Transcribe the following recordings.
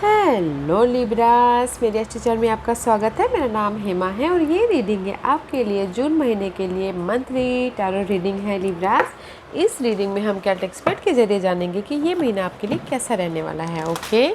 Hello Libras, मेरे अच्छे channel में आपका स्वागत है। मेरा नाम हेमा है और ये रीडिंग है आपके लिए जून महीने के लिए मंथली टैरो रीडिंग है लिब्रास। इस रीडिंग में हम कैट एक्सपर्ट के ज़रिए जानेंगे कि ये महीना आपके लिए कैसा रहने वाला है। ओके,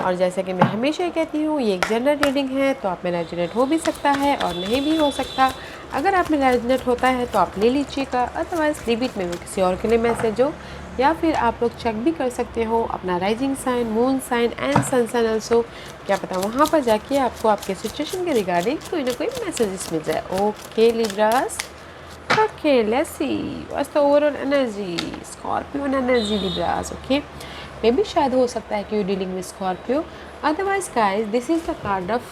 और जैसा कि मैं हमेशा कहती हूँ, ये एक जनरल रीडिंग है, तो आप में रेजोनेट हो भी सकता है और नहीं भी हो सकता। अगर आप में रेजोनेट होता है तो आप ले लीजिएगा, अदरवाइज लीव इट में किसी और के लिए मैसेज हो, या फिर आप लोग चेक भी कर सकते हो अपना rising sign, moon sign and sun sign also. क्या पता वहाँ पर जाके आपको आपके सिचुएशन के रिगार्डिंग कोई ना कोई मैसेजेस मिल जाए। Okay Libras, okay let's see what's the overall energy, Scorpio energy Libras. Okay, मे भी शायद हो सकता है कि you dealing with Scorpio, otherwise guys this is the card of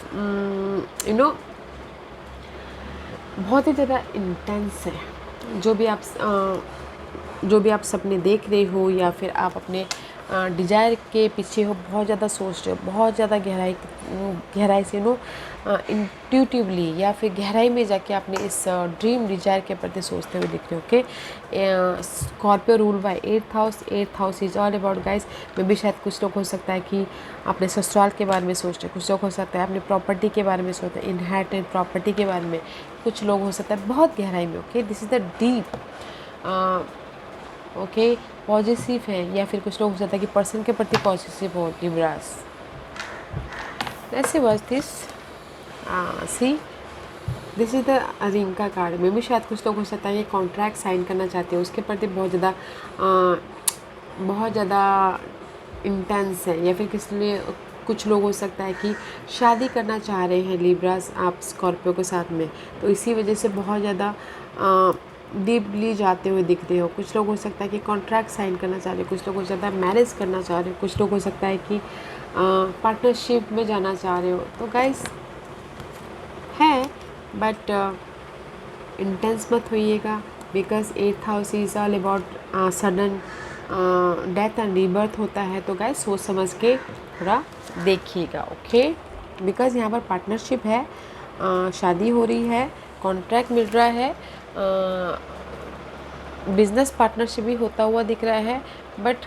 बहुत ही ज़्यादा इंटेंस है। जो भी आप सपने देख रहे हो या फिर आप अपने डिज़ायर के पीछे हो, बहुत ज़्यादा सोच रहे हो, बहुत ज़्यादा गहराई से इंट्यूटिवली या फिर गहराई में जाके आपने इस ड्रीम डिज़ायर के प्रति सोचते हुए दिख रहे हो। Okay, Scorpio rule by 8th house. 8th house is all about guys, में भी शायद कुछ लोग हो सकता है कि अपने ससुराल के बारे में सोच रहे, कुछ लोग हो सकता है अपनी प्रॉपर्टी के बारे में सोचते हैं, इनहेरिटेड प्रॉपर्टी के बारे में, कुछ लोग हो सकता है बहुत गहराई में। Okay, this is the deep okay positive है, या फिर कुछ लोग हो सकता है कि पर्सन के प्रति पॉजिटिव हो लिब्रास। ऐसे was this see this is the ring का कार्ड में भी शायद कुछ लोग हो सकता है कि कॉन्ट्रैक्ट साइन करना चाहते हो, उसके प्रति बहुत ज़्यादा इंटेंस है, या फिर किस लिए कुछ लोग हो सकता है कि शादी करना चाह रहे हैं लिब्रास आप स्कॉर्पियो के साथ में, तो इसी वजह से बहुत ज़्यादा डीपली जाते हुए दिख रहे हो। कुछ लोग हो सकता है कि कॉन्ट्रैक्ट साइन करना चाह रहे हो, कुछ लोग हो सकता है मैरिज करना चाह रहे हो, कुछ लोग हो सकता है कि पार्टनरशिप में जाना चाह रहे हो। तो गाइस है, बट इंटेंस मत होइएगा, because 8th house is all about sudden death and rebirth होता है। तो गाइस सोच समझ के थोड़ा देखिएगा। ओके, बिकॉज यहाँ पर पार्टनरशिप है, शादी हो रही है, कॉन्ट्रैक्ट मिल रहा है, बिजनेस पार्टनरशिप भी होता हुआ दिख रहा है, बट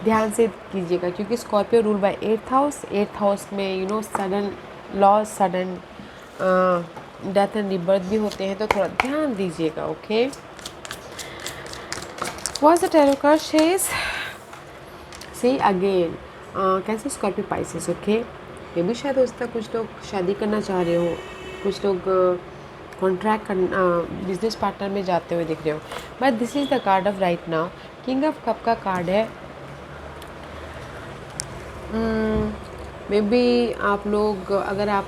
ध्यान से कीजिएगा क्योंकि Scorpio rule by 8th house. 8th house में sudden loss, sudden death and rebirth भी होते हैं, तो थोड़ा ध्यान दीजिएगा। Okay, what's the tarot card says, see again कैसे स्कॉर्पियो पाइसेस। ओके, ये भी शायद हो सकता है कुछ लोग शादी करना चाह रहे हो, कुछ लोग कॉन्ट्रैक्ट बिजनेस पार्टनर में जाते हुए दिख रहे हो, but this is the card of right now. King of cup का कार्ड है। मे बी आप लोग, अगर आप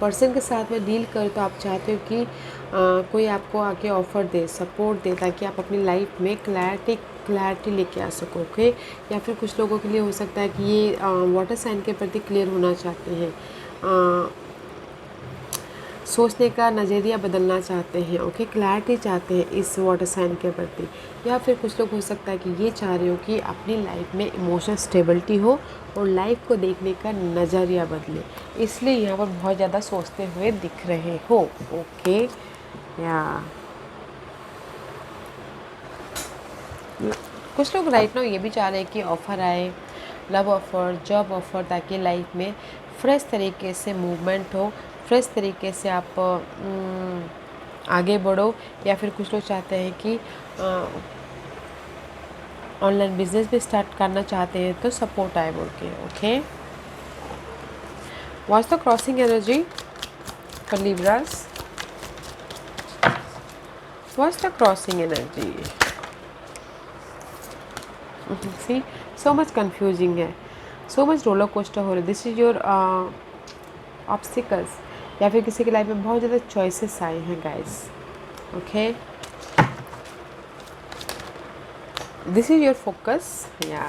पर्सन के साथ में डील करें तो आप चाहते हो कि कोई आपको आके ऑफ़र दे, सपोर्ट दे, ताकि आप अपनी लाइफ में क्लैरिटी लेके आ सको। ओके, या फिर कुछ लोगों के लिए हो सकता है कि ये वाटर साइन के प्रति क्लियर होना चाहते हैं, सोचने का नज़रिया बदलना चाहते हैं। ओके, क्लैरिटी चाहते हैं इस वाटर साइन के प्रति, या फिर कुछ लोग हो सकता है कि ये चाह रहे हो कि अपनी लाइफ में इमोशनल स्टेबिलिटी हो और लाइफ को देखने का नज़रिया बदले, इसलिए यहाँ पर बहुत ज़्यादा सोचते हुए दिख रहे हो। ओके, या कुछ लोग राइट नाउ ये भी चाह रहे हैं कि ऑफ़र आए, लव ऑफ़र, जॉब ऑफ़र, ताकि लाइफ में फ्रेश तरीके से मूवमेंट हो, फ्रेश तरीके से आप आगे बढ़ो, या फिर कुछ लोग चाहते हैं कि ऑनलाइन बिजनेस भी स्टार्ट करना चाहते हैं, तो सपोर्ट आए बोल के। Okay, what's the crossing energy for Libras, what's the crossing energy. See so much confusing है, सो मच रोलर कोस्टर हो रहा है। दिस इज योर ऑब्स्टिकल्स, या फिर किसी की लाइफ में बहुत ज़्यादा चॉइसेस आए हैं guys. Okay, this is your focus, या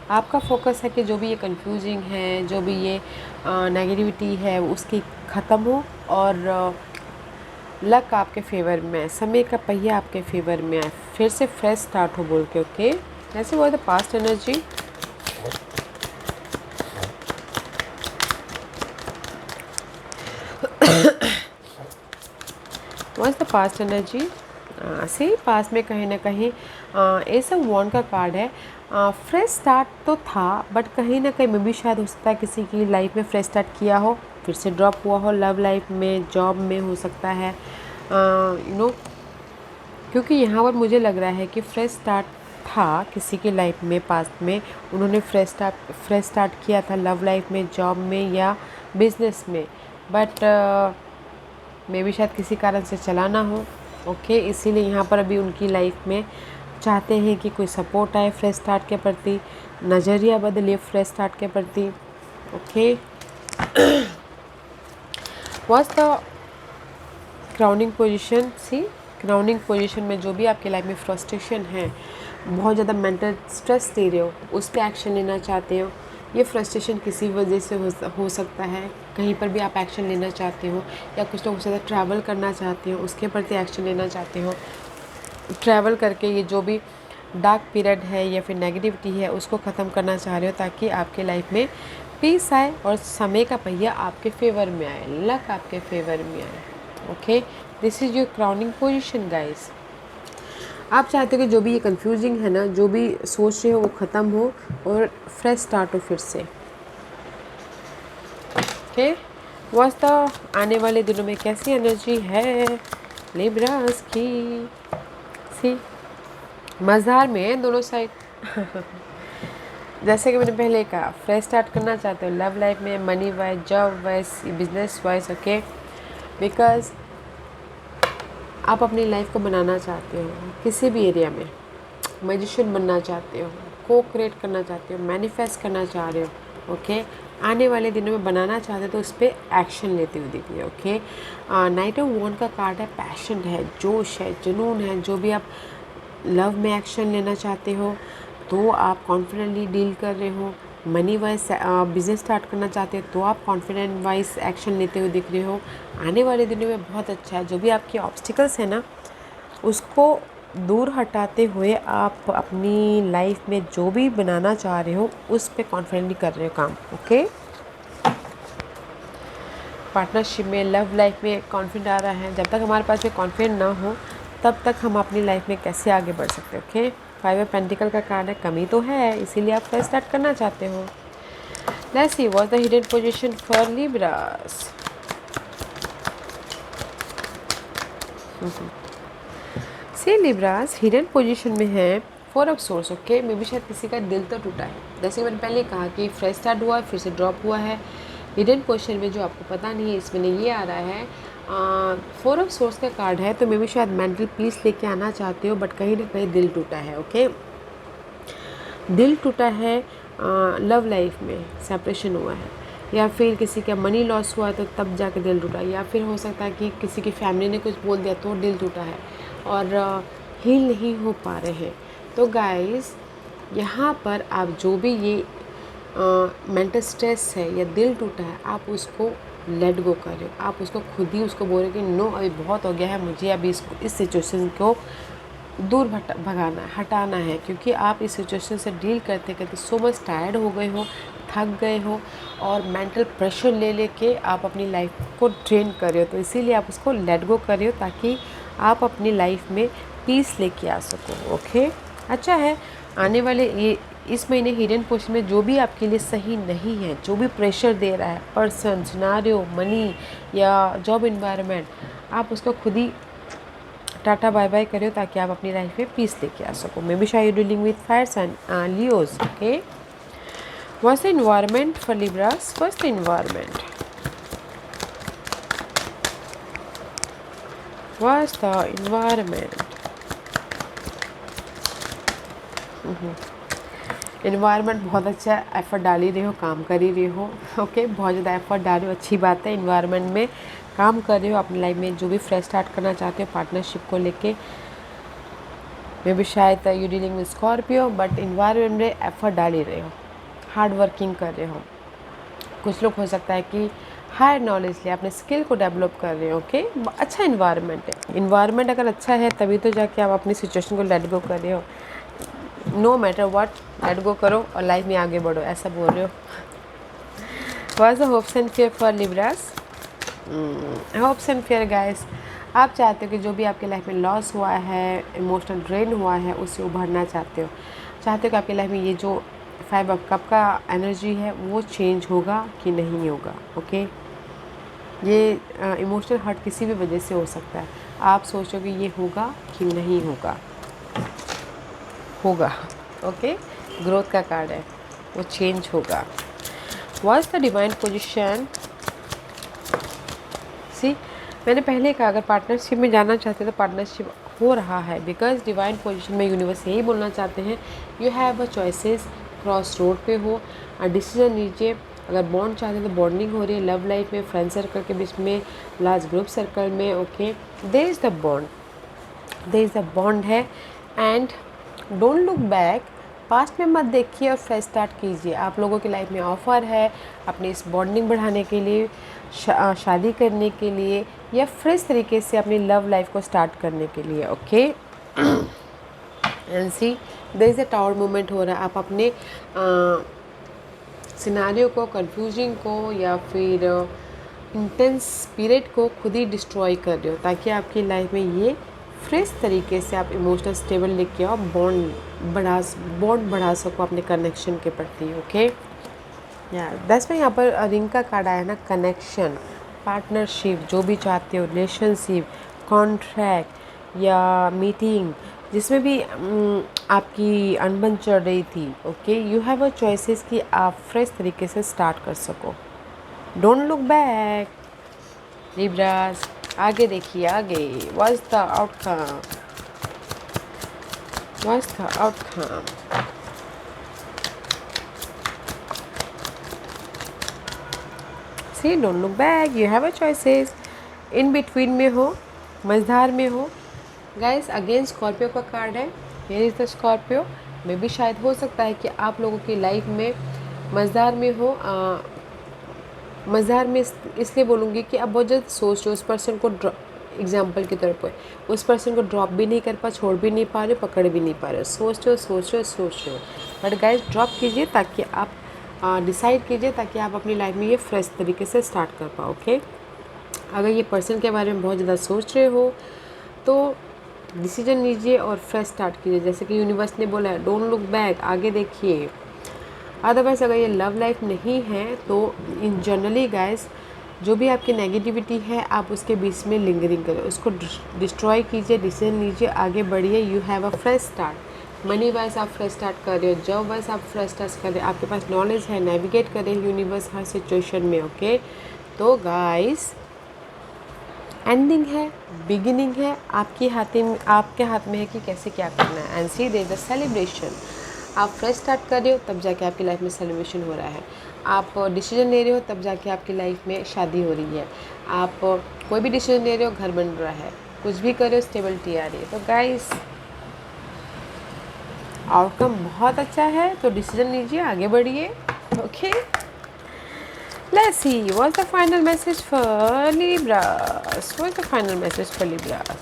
आपका फोकस है कि जो भी ये कंफ्यूजिंग है, जो भी ये नेगेटिविटी है, उसकी ख़त्म हो और लक आपके फेवर में, समय का पहिया आपके फेवर में आए, फिर से फ्रेश स्टार्ट हो बोल के। ओके, ऐसे वो the past energy, what's the past energy. से पास में कहीं ना कहीं एस ऑफ वॉन्ड का कार्ड है। फ्रेश स्टार्ट तो था, बट कहीं ना कहीं मे भी शायद हो सकता है किसी की लाइफ में फ्रेश स्टार्ट किया हो, फिर से ड्रॉप हुआ हो, लव लाइफ में, जॉब में हो सकता है, क्योंकि यहाँ पर मुझे लग रहा है कि फ्रेश स्टार्ट था किसी की लाइफ में, पास्ट में उन्होंने फ्रेश स्टार्ट किया था लव लाइफ में, जॉब में या बिजनेस में, बट मे भी शायद किसी कारण से चला ना हो। ओके, इसीलिए यहाँ पर अभी उनकी लाइफ में चाहते हैं कि कोई सपोर्ट आए फ्रेश स्टार्ट के प्रति, नज़रिया बदले फ्रेश स्टार्ट के प्रति। Okay, was the crowning position. See, crowning position में जो भी आपके लाइफ में फ्रस्ट्रेशन है, बहुत ज़्यादा मेंटल स्ट्रेस दे रहे हो, उस पर एक्शन लेना चाहते हो। ये फ्रस्ट्रेशन किसी वजह से हो सकता है, कहीं पर भी आप एक्शन लेना चाहते हो, या कुछ लोगों से ज़्यादा ट्रैवल करना चाहते हो, उसके प्रति एक्शन लेना चाहते हो। ट्रैवल करके ये जो भी डार्क पीरियड है या फिर नेगेटिविटी है उसको ख़त्म करना चाह रहे हो, ताकि आपके लाइफ में पीस आए और समय का पहिया आपके फेवर में आए, लक आपके फेवर में आए। Okay, this is your crowning position guys. आप चाहते हो कि जो भी ये कंफ्यूजिंग है ना, जो भी सोच रहे हो वो ख़त्म हो और फ्रेश स्टार्ट हो फिर से। ओके, वॉज द आने वाले दिनों में कैसी एनर्जी है लिब्रास की। सी, मज़ार में है दोनों साइड। जैसे कि मैंने पहले कहा, फ्रेश स्टार्ट करना चाहते हो लव लाइफ में, money wise, job wise, business wise. Okay, because आप अपनी लाइफ को बनाना चाहते हो किसी भी एरिया में, मैजिशियन बनना चाहते हो, को क्रिएट करना चाहते हो, मैनिफेस्ट करना चाह रहे हो। ओके, आने वाले दिनों में बनाना चाहते हो तो उस पर एक्शन लेते हुए दिख रहे हो। ओके, नाइट ऑफ वॉन्ड का कार्ड है, पैशन है, जोश है, जुनून है। जो भी आप लव में एक्शन लेना चाहते हो तो आप कॉन्फिडेंटली डील कर रहे हो। मनी वाइज बिजनेस स्टार्ट करना चाहते हो तो आप कॉन्फिडेंट वाइज एक्शन लेते हुए दिख रहे हो। आने वाले दिनों में बहुत अच्छा है। जो भी आपके ऑब्स्टिकल्स है ना, उसको दूर हटाते हुए आप अपनी लाइफ में जो भी बनाना चाह रहे हो उस पे कॉन्फिडेंटली कर रहे हो काम। ओके, पार्टनरशिप में, लव लाइफ में कॉन्फिडेंट आ रहा है। जब तक हमारे पास में कॉन्फिडेंट ना हो तब तक हम अपनी लाइफ में कैसे आगे बढ़ सकते हैं। ओके, 5 ऑफ पेंटिकल का कार्ड है, कमी तो है, इसीलिए आप फ्रेश स्टार्ट करना चाहते हो। Let's see what the hidden position for Libras. See, Libras hidden position में है 4 ऑफ सोर्स। ओके, मे भी शायद किसी का दिल तो टूटा है, जैसे मैंने पहले कहा कि फ्रेश स्टार्ट हुआ फिर से ड्रॉप हुआ है। हिडन पोजीशन में जो आपको पता नहीं है, इसमें ये आ रहा है 4 ऑफ सोर्स का कार्ड है, तो मे भी शायद मेंटल पीस लेके आना चाहते हो, बट कहीं ना कहीं दिल टूटा है। ओके, दिल टूटा है, लव लाइफ में सेपरेशन हुआ है, या फिर किसी का मनी लॉस हुआ है तो तब जाके दिल टूटा, या फिर हो सकता है कि किसी की फैमिली ने कुछ बोल दिया तो दिल टूटा है और हील नहीं हो पा रहे हैं। तो गाइस, यहाँ पर आप जो भी ये मेंटल स्ट्रेस है या दिल टूटा है, आप उसको लेट गो कर रहे हो। आप उसको खुद ही उसको बोल रहे हो कि नो, अभी बहुत हो गया है, मुझे अभी इस सिचुएशन को दूर भगाना, हटाना है, क्योंकि आप इस सिचुएशन से डील करते करते सो मच टायर्ड हो गए हो, थक गए हो, और मेंटल प्रेशर ले लेके आप अपनी लाइफ को ड्रेन कर रहे हो। तो इसीलिए आप उसको लेट गो कर रहे हो, ताकि आप अपनी लाइफ में पीस लेके आ सको। ओके, अच्छा है। आने वाले ये इस महीने हिडन पोजीशन में जो भी आपके लिए सही नहीं है, जो भी प्रेशर दे रहा है, पर्सन, सिनारियो, मनी या जॉब इन्वायरमेंट, आप उसको खुद ही टाटा बाय बाय करो, ताकि आप अपनी लाइफ में पीस लेके आ सको। मे बी शायद dealing with fire sign Leos. Okay, what's the environment for Libras. What's the environment, what's the environment. Environment बहुत अच्छा है, एफर्ट डाल ही रहे हो, काम कर ही रहे हो। ओके, बहुत ज़्यादा एफर्ट डाल रहे हो, अच्छी बात है। एनवायरनमेंट में काम कर रहे हो, अपनी लाइफ में जो भी फ्रेश स्टार्ट करना चाहते हो पार्टनरशिप को लेके। मे बी शायद you dealing with Scorpio, but environment में एफर्ट डाल ही रहे हो, हार्ड वर्किंग कर रहे हो। कुछ लोग हो सकता है कि हायर नॉलेज ले, अपने स्किल को डेवलप कर रहे हो। ओके, अच्छा इन्वायरमेंट है। इन्वायरमेंट अगर अच्छा है तभी तो जाके आप अपनी सिचुएशन को लेट गो कर रहे हो। No matter what, let go करो और लाइफ में आगे बढ़ो, ऐसा बोल रहे हो। What's the hopes and fear for Libras. Hopes and fear guys, आप चाहते हो कि जो भी आपके लाइफ में लॉस हुआ है, इमोशनल ड्रेन हुआ है, उससे उभरना चाहते हो। चाहते हो कि आपकी लाइफ में ये जो 5 ऑफ कप का एनर्जी है वो चेंज होगा कि नहीं होगा। ओके, ये इमोशनल हर्ट किसी भी वजह से हो सकता है। आप सोचोगे ये होगा कि नहीं होगा, होगा। ओके, ग्रोथ का कार्ड है, वो चेंज होगा। What is the divine position? See, मैंने पहले कहा अगर पार्टनरशिप में जाना चाहते हैं तो पार्टनरशिप हो रहा है, बिकॉज डिवाइन पोजीशन में यूनिवर्स यही बोलना चाहते हैं you have a choices, cross road पे हो, डिसीजन लीजिए। अगर बॉन्ड चाहते हैं तो बॉन्डिंग हो रही है लव लाइफ में, फ्रेंड सर्कल के बीच में, लार्ज ग्रुप सर्कल में। Okay, there is the bond, there is the bond है। And don't look back, past में मत देखिए और फ्रेश स्टार्ट कीजिए। आप लोगों की लाइफ में ऑफ़र है अपनी इस बॉन्डिंग बढ़ाने के लिए, शादी करने के लिए, या फ्रेश तरीके से अपनी लव लाइफ को स्टार्ट करने के लिए। Okay, and see there is a tower movement हो रहा है। आप अपने सिनारियो को, कंफ्यूजिंग को, या फिर इंटेंस स्पिरिट को खुद ही डिस्ट्रॉय कर रहे हो, ताकि आपकी लाइफ में ये फ्रेश तरीके से आप इमोशनल स्टेबल लेके आओ, बॉन्ड बढ़ा सको अपने कनेक्शन के प्रति। ओके, या 10 में यहाँ पर रिंग का कार्ड आया ना, कनेक्शन, पार्टनरशिप, जो भी चाहते हो, रिलेशनशिप, कॉन्ट्रैक्ट या मीटिंग, जिसमें भी आपकी अनबन चल रही थी। Okay, you have a choices कि आप फ्रेश तरीके से स्टार्ट कर सको। डोंट लुक बैक लिब्रास, आगे देखिए, आगे। What's the outcome? What's the outcome? See, don't look back, you have a choices. In between में हो, मझधार में हो। गाइस, अगेन स्कॉर्पियो का कार्ड है। Here is the Scorpio. मे भी शायद हो सकता है कि आप लोगों की लाइफ में मझधार में हो। मझधार में इसलिए बोलूँगी कि आप बहुत जल्द सोच रहे हो उस पर्सन को, एग्जाम्पल की तौर पर उस पर्सन को ड्रॉप भी नहीं कर पा, छोड़ भी नहीं पा रहे, पकड़ भी नहीं पा रहे, सोच रहे हो। बट गाइस, ड्रॉप कीजिए ताकि आप डिसाइड कीजिए, ताकि आप अपनी लाइफ में ये फ्रेश तरीके से स्टार्ट कर पाओ। ओके, अगर ये पर्सन के बारे में बहुत ज़्यादा सोच रहे हो तो डिसीजन लीजिए और फ्रेश स्टार्ट कीजिए, जैसे कि यूनिवर्स ने बोला है, डोंट लुक बैक, आगे देखिए। अदरवाइज़ अगर ये लव लाइफ नहीं है तो इन जनरली गाइस, जो भी आपकी नेगेटिविटी है आप उसके बीच में लिंगरिंग करें, उसको डिस्ट्रॉय कीजिए, डिसीजन लीजिए, आगे बढ़िए। You have a fresh start. Money wise आप फ्रेश स्टार्ट कर रहे हो, जॉब वाइज आप फ्रेश स्टार्ट कर रहे हो, आपके पास नॉलेज है, नेविगेट करें यूनिवर्स हर सिचुएशन में। ओके, तो गाइस, एंडिंग है, बिगिनिंग है, आपके हाथ में है कि कैसे क्या करना है। And see, there is a celebration. आप फ्रेश स्टार्ट कर रहे हो तब जाके आपकी लाइफ में सेलिब्रेशन हो रहा है। आप डिसीजन ले रहे हो तब जाके आपकी लाइफ में शादी हो रही है। आप कोई भी डिसीजन ले रहे हो, घर बन रहा है, कुछ भी कर रहे हो, स्टेबिलिटी आ रही है। तो गाइस, आउटकम बहुत अच्छा है, तो डिसीजन लीजिए, आगे बढ़िए। Okay, let's see what's the final message for Libras. What's the final message for Libras?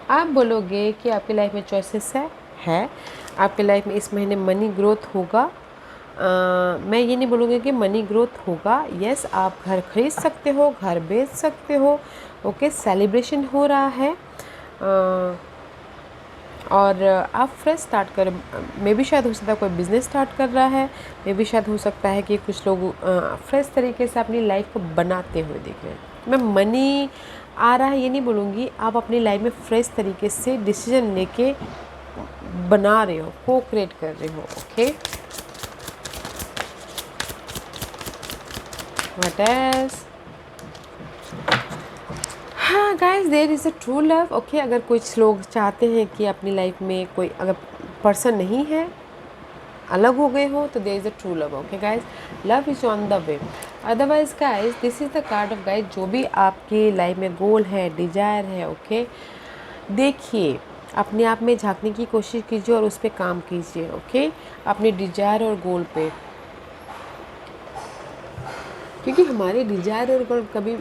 आप बोलोगे कि आपकी लाइफ में चॉइसेस है। आपकी लाइफ में इस महीने मनी ग्रोथ होगा। मैं ये नहीं बोलूँगी कि मनी ग्रोथ होगा। यस, आप घर खरीद सकते हो, घर बेच सकते हो। ओके, सेलिब्रेशन हो रहा है। और आप फ्रेश स्टार्ट कर, मे भी शायद हो सकता है कोई बिज़नेस स्टार्ट कर रहा है, मे भी शायद हो सकता है कि कुछ लोग फ्रेश तरीके से अपनी लाइफ को बनाते हुए देख रहे हैं। मैं मनी आ रहा है ये नहीं बोलूँगी, आप अपनी लाइफ में फ्रेश तरीके से डिसीजन लेके बना रहे हो, को क्रिएट कर रहे हो। Okay, what else? हाँ guys, there is a true love. Okay, अगर कुछ लोग चाहते हैं कि अपनी लाइफ में कोई अगर पर्सन नहीं है, अलग हो गए हो, तो there is a true love. Okay guys, love is on the way. Otherwise guys, this is the card of guys, जो भी आपकी लाइफ में गोल है, डिजायर है, ओके, देखिए, अपने आप में झांकने की कोशिश कीजिए और उस पर काम कीजिए। ओके, अपने डिजायर और गोल पे, क्योंकि हमारी डिजायर और गोल कभी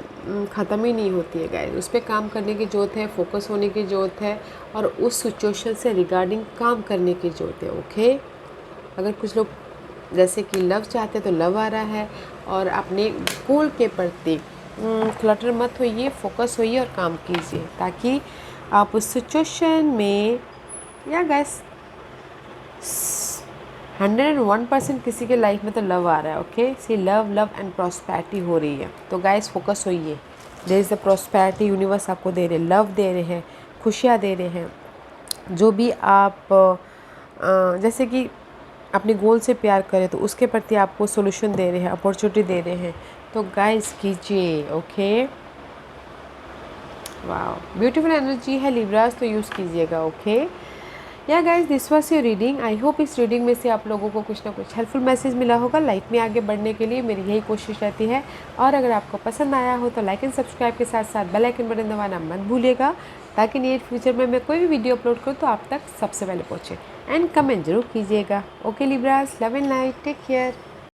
ख़त्म ही नहीं होती है गाइस। उस पर काम करने की ज़रूरत है, फोकस होने की ज़रूरत है, और उस सिचुएशन से रिगार्डिंग काम करने की ज़रूरत है। ओके, अगर कुछ लोग जैसे कि लव चाहते हैं तो लव आ रहा है, और अपने गोल के प्रति क्लटर मत होइए, फोकस होइए और काम कीजिए, ताकि आप उस सिचुएशन में या गाइस 101% किसी के लाइफ में तो लव आ रहा है। Okay, see love love and prosperity हो रही है। तो गाइस फोकस होइए, there is the prosperity, universe आपको दे रहे, लव दे रहे हैं, खुशियाँ दे रहे हैं। जो भी आप जैसे कि अपने गोल से प्यार करें तो उसके प्रति आपको सोल्यूशन दे रहे हैं, अपॉर्चुनिटी दे रहे हैं। तो गाइस कीजिए। ओके, वाह ब्यूटीफुल एनर्जी है लिब्रास, तो यूज़ कीजिएगा। ओके या guys, this was your reading. I hope इस रीडिंग में से आप लोगों को कुछ ना कुछ हेल्पफुल मैसेज मिला होगा। लाइफ में आगे बढ़ने के लिए मेरी यही कोशिश रहती है। और अगर आपको पसंद आया हो तो लाइक एंड सब्सक्राइब के साथ साथ बेल आइकन बटन दबाना मत भूलिएगा, ताकि नियर फ्यूचर में मैं कोई भी वीडियो अपलोड करूँ तो आप तक सबसे पहले पहुँचे। एंड कमेंट जरूर कीजिएगा। Okay Libras, love and light, take care.